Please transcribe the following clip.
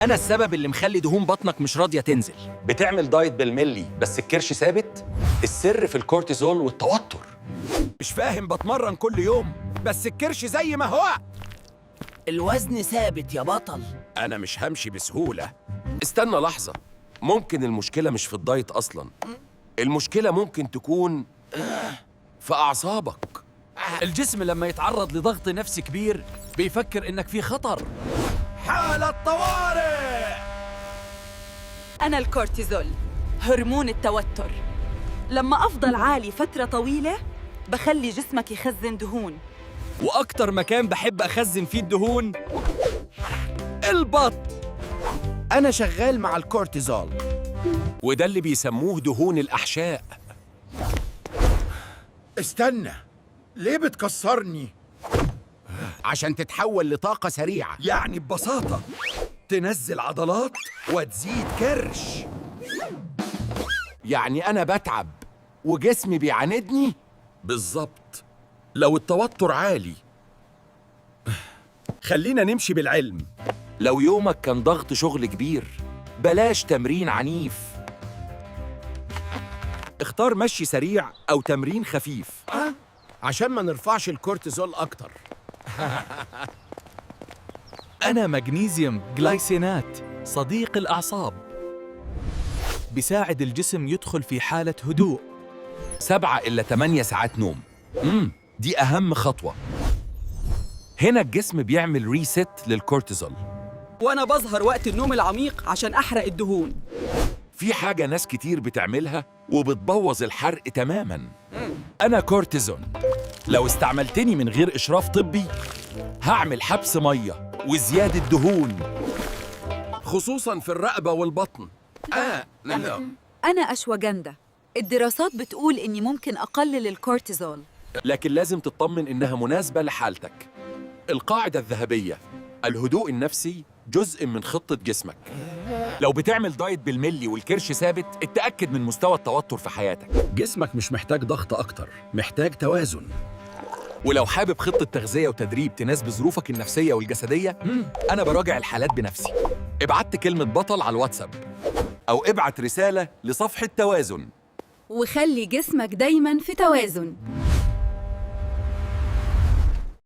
أنا السبب اللي مخلي دهون بطنك مش راضية تنزل. بتعمل دايت بالملي بس الكرش ثابت. السر في الكورتيزول والتوتر. مش فاهم، بتمرن كل يوم بس الكرش زي ما هو. الوزن ثابت يا بطل. أنا مش همشي بسهولة. استنى لحظة، ممكن المشكلة مش في الدايت أصلاً. المشكلة ممكن تكون في أعصابك. الجسم لما يتعرض لضغط نفسي كبير بيفكر إنك في خطر. حالة طوارئ. أنا الكورتيزول، هرمون التوتر. لما أفضل عالي فترة طويلة بخلي جسمك يخزن دهون. وأكتر مكان بحب أخزن فيه الدهون البطن. أنا شغال مع الكورتيزول، وده اللي بيسموه دهون الأحشاء. استنى، ليه بتكسرني؟ عشان تتحول لطاقة سريعة. يعني ببساطة تنزل عضلات وتزيد كرش. يعني أنا بتعب وجسمي بيعاندني؟ بالظبط. لو التوتر عالي، خلينا نمشي بالعلم. لو يومك كان ضغط شغل كبير، بلاش تمرين عنيف. اختار مشي سريع أو تمرين خفيف عشان ما نرفعش الكورتيزول أكتر. أنا مغنيسيوم جلايسينات، صديق الأعصاب. بيساعد الجسم يدخل في حالة هدوء. 7 إلى 8 ساعات نوم. دي أهم خطوة. هنا الجسم بيعمل ريست للكورتيزول. وأنا بظهر وقت النوم العميق عشان أحرق الدهون. في حاجة ناس كتير بتعملها وبتبوظ الحرق تماماً. أنا كورتيزون. لو استعملتني من غير إشراف طبي هعمل حبس مية وزيادة دهون، خصوصاً في الرقبة والبطن. أنا أشواجندا. الدراسات بتقول إني ممكن أقلل الكورتيزول. لكن لازم تطمن إنها مناسبة لحالتك. القاعدة الذهبية: الهدوء النفسي جزء من خطة جسمك. لو بتعمل دايت بالملي والكرش ثابت، اتأكد من مستوى التوتر في حياتك. جسمك مش محتاج ضغط أكتر، محتاج توازن. ولو حابب خطة تغذية وتدريب تناسب ظروفك النفسية والجسدية، أنا براجع الحالات بنفسي. ابعت كلمة بطل على الواتساب أو ابعت رسالة لصفحة توازن. وخلي جسمك دايماً في توازن.